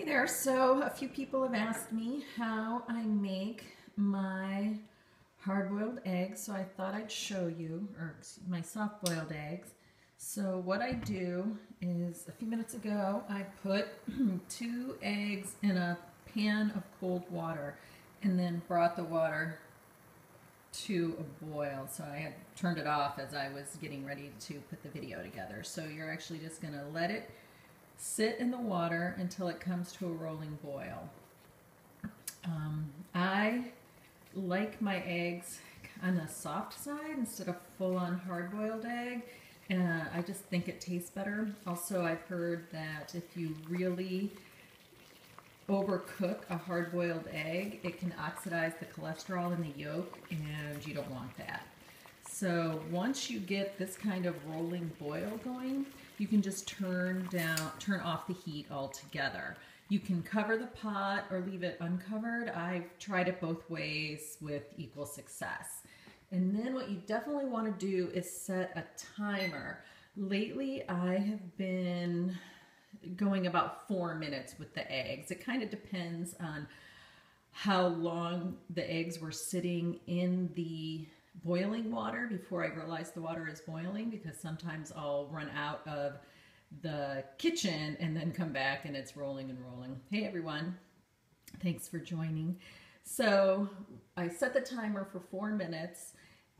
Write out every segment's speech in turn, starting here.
Hey there, so a few people have asked me how I make my hard-boiled eggs, so I thought I'd show you, or my soft-boiled eggs. So what I do is, a few minutes ago, I put 2 eggs in a pan of cold water and then brought the water to a boil. So I had turned it off as I was getting ready to put the video together. So you're actually just going to let it sit in the water until it comes to a rolling boil. I like my eggs on the soft side instead of full-on hard-boiled egg. I just think it tastes better. Also, I've heard that if you really overcook a hard-boiled egg, it can oxidize the cholesterol in the yolk, and you don't want that. So once you get this kind of rolling boil going, you can just turn off the heat altogether. You can cover the pot or leave it uncovered. I've tried it both ways with equal success. And then what you definitely want to do is set a timer. Lately, I have been going about 4 minutes with the eggs. It kind of depends on how long the eggs were sitting in the boiling water before I realize the water is boiling, because sometimes I'll run out of the kitchen and then come back and it's rolling and rolling. Hey everyone, thanks for joining. So I set the timer for 4 minutes,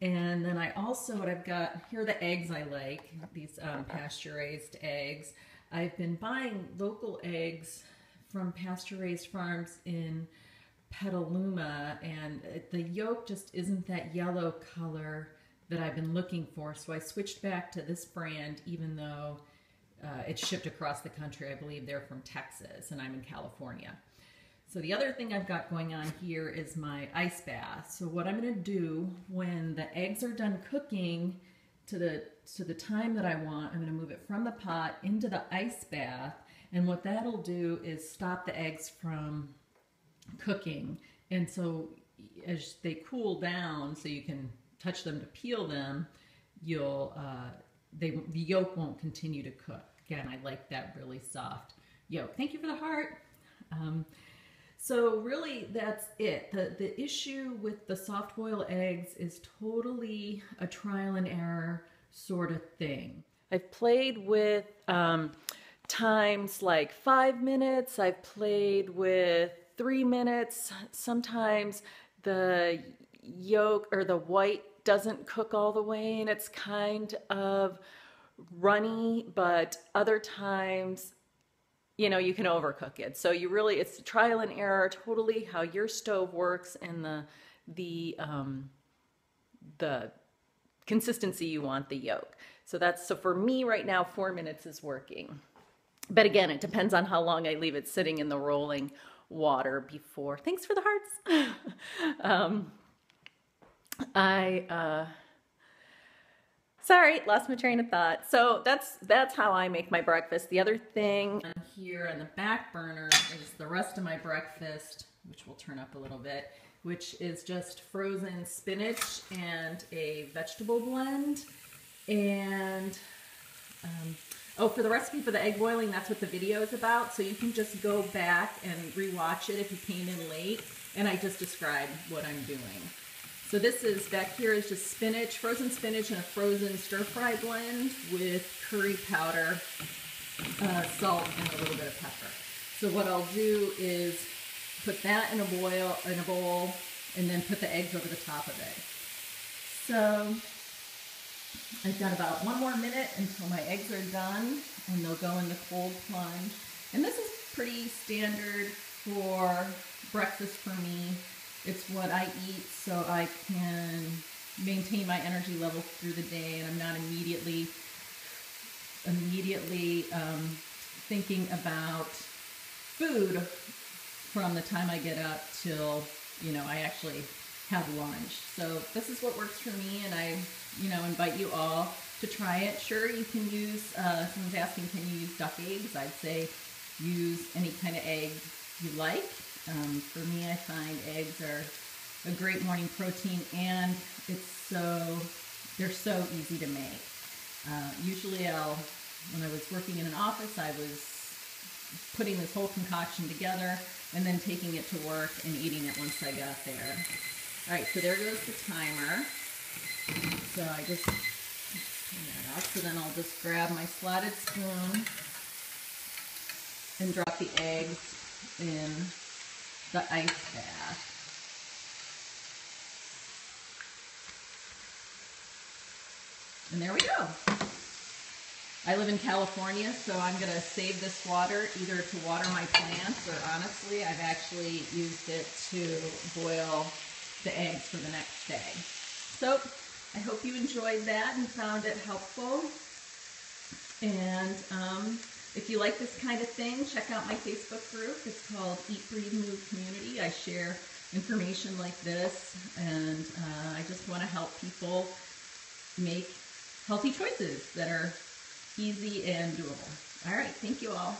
and then I also, what I've got here are the eggs I like, these pasture-raised eggs. I've been buying local eggs from pasture-raised farms in Petaluma, and the yolk just isn't that yellow color that I've been looking for, so I switched back to this brand, even though it's shipped across the country. I believe they're from Texas and I'm in California. So the other thing I've got going on here is my ice bath. So what I'm going to do when the eggs are done cooking to the time that I want, I'm going to move it from the pot into the ice bath, and what that'll do is stop the eggs from cooking. And so as they cool down, so you can touch them to peel them, the yolk won't continue to cook. Again, I like that really soft yolk. Thank you for the heart. So really that's it. The issue with the soft boiled eggs is totally a trial and error sort of thing. I've played with times like 5 minutes. I've played with 3 minutes. Sometimes the yolk or the white doesn't cook all the way and it's kind of runny, but other times, you know, you can overcook it. So you really, it's trial and error, totally how your stove works and the consistency you want the yolk. So for me right now, 4 minutes is working. But again, it depends on how long I leave it sitting in the rolling water before. Thanks for the hearts. Sorry, lost my train of thought. So that's how I make my breakfast. The other thing here on the back burner is the rest of my breakfast, which we'll turn up a little bit, which is just frozen spinach and a vegetable blend. And oh, for the recipe for the egg boiling, that's what the video is about. So you can just go back and rewatch it if you came in late. And I just described what I'm doing. So this is, back here is just spinach, frozen spinach and a frozen stir-fry blend with curry powder, salt, and a little bit of pepper. So what I'll do is put that in a bowl, and then put the eggs over the top of it. So I've got about 1 more minute until my eggs are done, and they'll go in the cold plunge. And this is pretty standard for breakfast for me. It's what I eat so I can maintain my energy level through the day, and I'm not immediately thinking about food from the time I get up till, you know, I actually have lunch. So this is what works for me, and I, you know, invite you all to try it. Sure, you can use, someone's asking, can you use duck eggs? I'd say use any kind of egg you like. For me, I find eggs are a great morning protein, and they're so easy to make. Usually when I was working in an office, I was putting this whole concoction together and then taking it to work and eating it once I got there. All right, so there goes the timer. So I just turn that off. So then I'll just grab my slotted spoon and drop the eggs in the ice bath. And there we go. I live in California, so I'm going to save this water either to water my plants, or honestly, I've actually used it to boil the eggs for the next day. So I hope you enjoyed that and found it helpful. And if you like this kind of thing, check out my Facebook group. It's called Eat, Breathe, Move Community. I share information like this, and I just want to help people make healthy choices that are easy and doable. All right, thank you all.